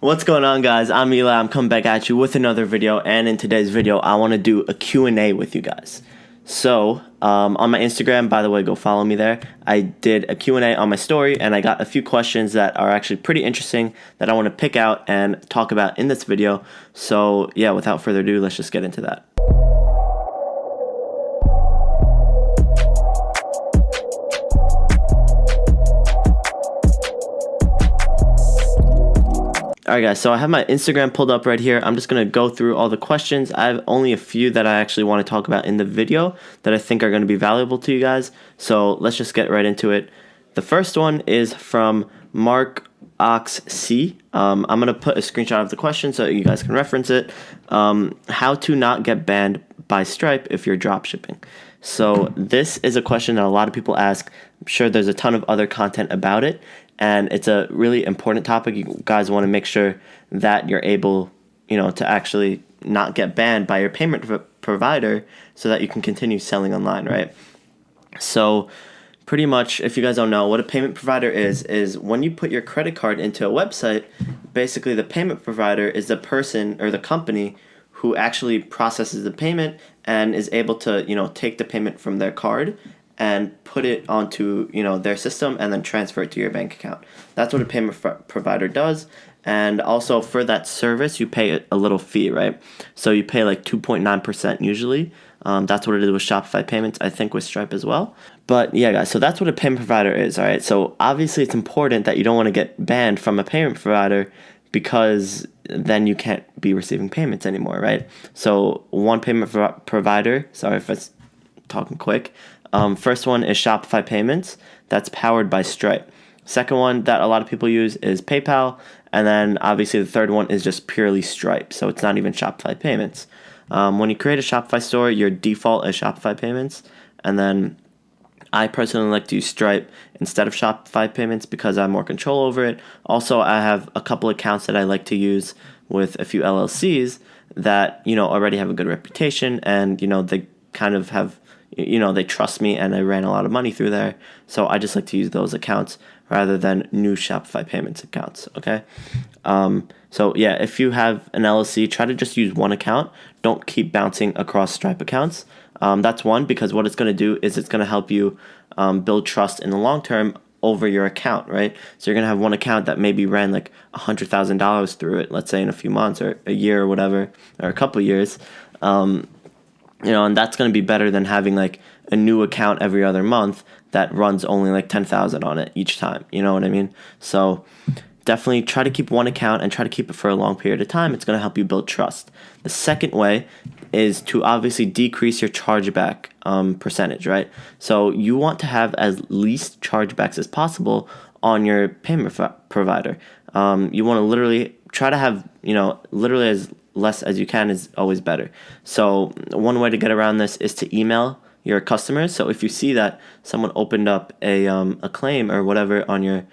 What's going on, guys? I'm Eli. I'm coming back at you with another video, and in today's video I want to do a Q&A with you guys. So on my Instagram, by the way, go follow me there. I did a Q&A on my story, and I got a few questions that are actually pretty interesting that I want to pick out and talk about in this video. So yeah, without further ado, let's just get into that. Alright guys, so I have my Instagram pulled up right here. I'm just going to go through all the questions. I have only a few that I actually want to talk about in the video that I think are going to be valuable to you guys. So let's just get right into it. The first one is from Mark Ox C. I'm going to put a screenshot of the question so you guys can reference it. How to not get banned by Stripe if you're dropshipping. So this is a question that a lot of people ask. I'm sure there's a ton of other content about it. And it's a really important topic. You guys want to make sure that you're able, to actually not get banned by your payment provider so that you can continue selling online, right? So pretty much, if you guys don't know, what a payment provider is when you put your credit card into a website, basically the payment provider is the person or the company who actually processes the payment and is able to, take the payment from their card and put it onto their system and then transfer it to your bank account. That's what a payment provider does. And also for that service you pay a little fee, right? So you pay like 2.9% usually. That's what it is with Shopify payments, I think with Stripe as well. But yeah guys, so that's what a payment provider is. All right, so obviously it's important that you don't want to get banned from a payment provider, because then you can't be receiving payments anymore, right? So one payment provider, sorry if it's talking quick. First one is Shopify Payments. That's powered by Stripe. Second one that a lot of people use is PayPal. And then obviously the third one is just purely Stripe. So it's not even Shopify Payments. When you create a Shopify store, your default is Shopify Payments. And then I personally like to use Stripe instead of Shopify Payments because I have more control over it. Also, I have a couple accounts that I like to use with a few LLCs that, already have a good reputation, and, they kind of have, they trust me, and I ran a lot of money through there. So I just like to use those accounts rather than new Shopify Payments accounts, okay? So yeah, if you have an LLC, try to just use one account. Don't keep bouncing across Stripe accounts. That's one, because what it's going to do is it's going to help you build trust in the long term over your account, right? So you're going to have one account that maybe ran like $100,000 through it, let's say in a few months or a year or whatever, or a couple years. And that's going to be better than having like a new account every other month that runs only like 10,000 on it each time. You know what I mean? So definitely try to keep one account and try to keep it for a long period of time. It's going to help you build trust. The second way is to obviously decrease your chargeback percentage, right? So you want to have as least chargebacks as possible on your payment provider. You want to literally try to have, literally as less as you can is always better. So one way to get around this is to email your customers. So if you see that someone opened up a claim or whatever on your,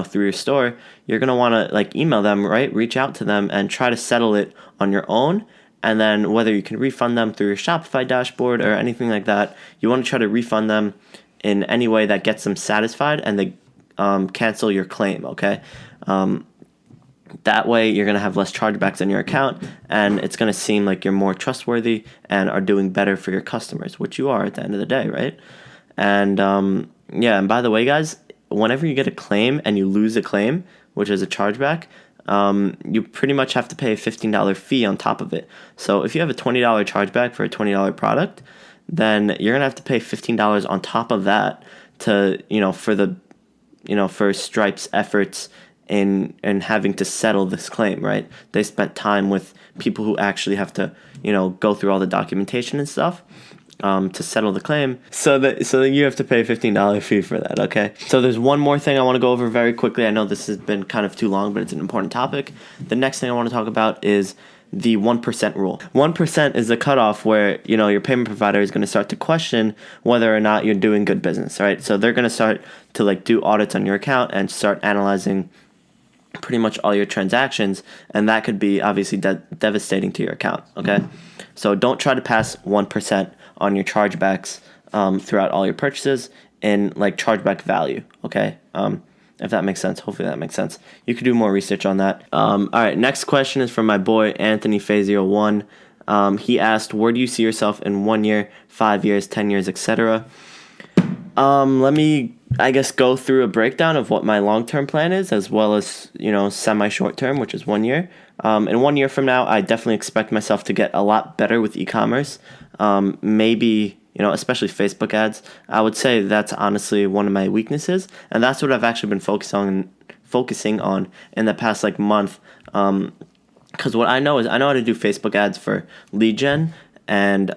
through your store, you're going to want to like email them, right? Reach out to them and try to settle it on your own. And then whether you can refund them through your Shopify dashboard or anything like that, you want to try to refund them in any way that gets them satisfied and they cancel your claim, okay? That way you're going to have less chargebacks in your account, and it's going to seem like you're more trustworthy and are doing better for your customers, which you are at the end of the day, right? And yeah, and by the way, guys, whenever you get a claim and you lose a claim, which is a chargeback, you pretty much have to pay a $15 fee on top of it. So if you have a $20 chargeback for a $20 product, then you're going to have to pay $15 on top of that to, for Stripe's efforts in having to settle this claim, right? They spent time with people who actually have to, go through all the documentation and stuff to settle the claim. So that you have to pay a $15 fee for that, okay? So there's one more thing I want to go over very quickly. I know this has been kind of too long, but it's an important topic. The next thing I want to talk about is the 1% rule. 1% is the cutoff where, your payment provider is going to start to question whether or not you're doing good business, right? So they're going to start to like do audits on your account and start analyzing pretty much all your transactions, and that could be obviously devastating to your account, okay? So don't try to pass 1% on your chargebacks throughout all your purchases in like chargeback value, okay? if that makes sense. Hopefully that makes sense. You could do more research on that. All right, next question is from my boy Anthony Fazio 1. He asked, where do you see yourself in 1 year, 5 years, 10 years, etc.? Let me, I guess, go through a breakdown of what my long-term plan is, as well as, semi-short-term, which is 1 year. In 1 year from now, I definitely expect myself to get a lot better with e-commerce. Maybe, especially Facebook ads. I would say that's honestly one of my weaknesses, and that's what I've actually been focusing on in the past month. Because what I know is I know how to do Facebook ads for lead gen and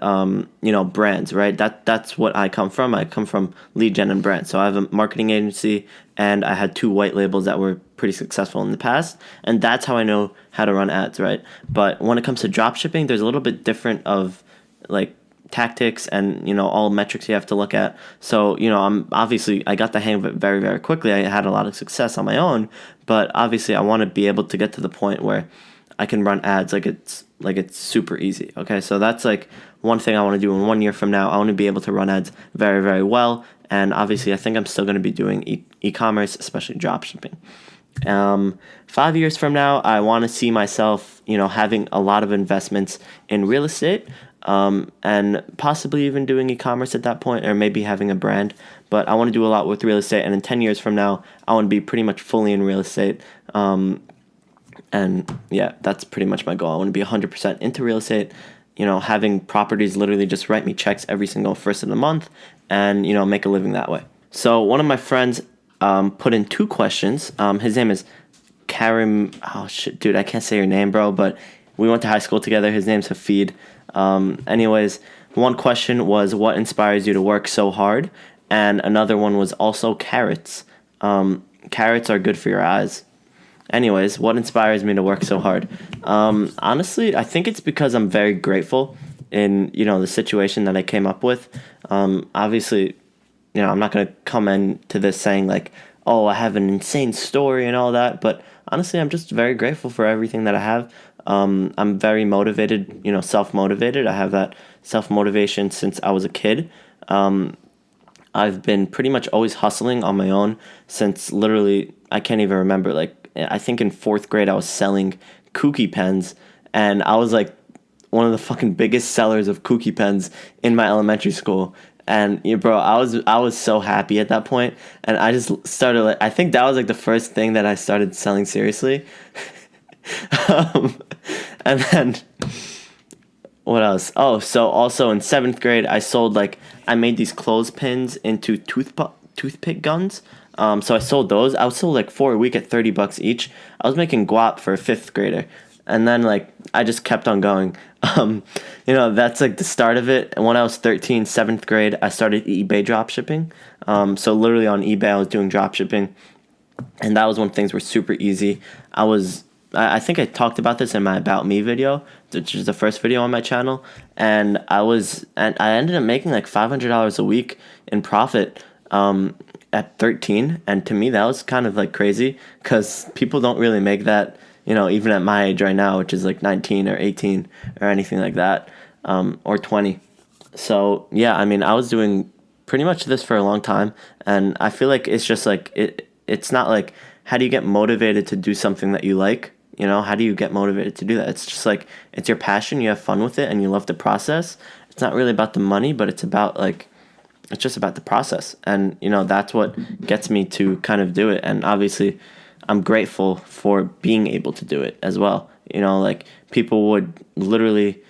brands, right? That's what I come from. I come from lead gen and brands. So I have a marketing agency, and I had 2 white labels that were pretty successful in the past, and that's how I know how to run ads, right? But when it comes to drop shipping, there's a little bit different of tactics and all metrics you have to look at. So I got the hang of it very, very quickly. I had a lot of success on my own, but obviously I want to be able to get to the point where I can run ads like it's super easy. Okay, so that's one thing I want to do in 1 year from now. I want to be able to run ads very, very well, and obviously I think I'm still going to be doing e-commerce, especially drop shipping. 5 years from now, I want to see myself having a lot of investments in real estate, and possibly even doing e-commerce at that point, or maybe having a brand. But I want to do a lot with real estate, and in 10 years from now, I want to be pretty much fully in real estate. And yeah, that's pretty much my goal. I want to be 100% into real estate, having properties literally just write me checks every single first of the month, and make a living that way. So one of my friends put in 2 questions. His name is Karim. Oh shit, dude, I can't say your name, bro. But we went to high school together. His name's Hafid. Anyways, one question was, what inspires you to work so hard? And another one was also carrots. Carrots are good for your eyes. Anyways, what inspires me to work so hard? Honestly, I think it's because I'm very grateful in, the situation that I came up with. Obviously, I'm not going to come into this saying oh, I have an insane story and all that. But honestly, I'm just very grateful for everything that I have. I'm very motivated, self-motivated. I have that self-motivation since I was a kid. I've been pretty much always hustling on my own since literally, I can't even remember, I think in 4th grade I was selling Kooky pens, and I was one of the fucking biggest sellers of Kooky pens in my elementary school. And bro, I was so happy at that point, and I just started I think that was the first thing that I started selling seriously. And then what else? Oh, so also in 7th grade I sold I made these clothespins into toothpick guns. So I sold those. I would sell 4 a week at $30 each. I was making guap for a 5th grader. And then I just kept on going. That's the start of it. And when I was 13, 7th grade, I started eBay drop shipping. So literally on eBay I was doing drop shipping. And that was when things were super easy. I think I talked about this in my About Me video, which is the first video on my channel. And I ended up making $500 a week in profit. At 13, and to me that was kind of crazy, because people don't really make that, even at my age right now, which is 19 or 18 or anything like that, or 20. So yeah, I was doing pretty much this for a long time, and I feel it's just it's not how do you get motivated to do something that you like? How do you get motivated to do that? It's just it's your passion, you have fun with it, and you love the process. It's not really about the money, but it's about it's just about the process, and that's what gets me to kind of do it. And obviously I'm grateful for being able to do it as well. People would literally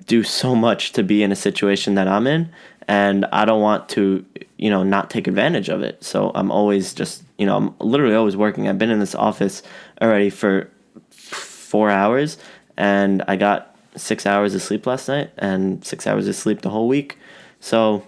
do so much to be in a situation that I'm in, and I don't want to not take advantage of it. So I'm always just I'm literally always working. I've been in this office already for 4 hours, and I got 6 hours of sleep last night and 6 hours of sleep the whole week. So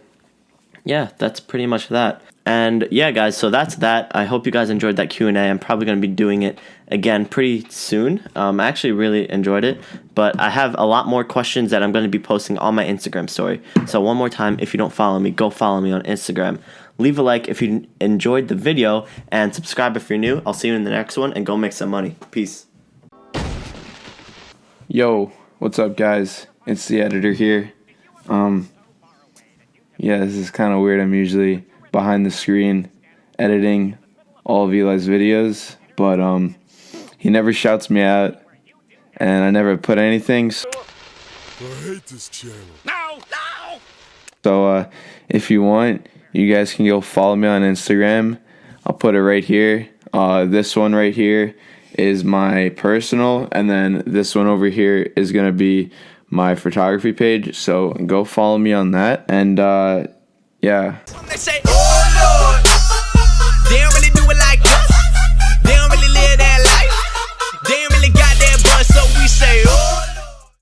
yeah, that's pretty much that. And yeah, guys, so that's that. I hope you guys enjoyed that Q&A. I'm probably going to be doing it again pretty soon. I actually really enjoyed it, but I have a lot more questions that I'm going to be posting on my Instagram story. So one more time, if you don't follow me, go follow me on Instagram. Leave a like if you enjoyed the video, and subscribe if you're new. I'll see you in the next one, and go make some money. Peace. Yo, what's up, guys? It's the editor here. Yeah, this is kind of weird. I'm usually behind the screen editing all of Eli's videos, but he never shouts me out, and I never put anything. I hate this channel. So if you want, you guys can go follow me on Instagram. I'll put it right here. This one right here is my personal, and then this one over here is gonna be my photography page. So go follow me on that, and yeah. They say,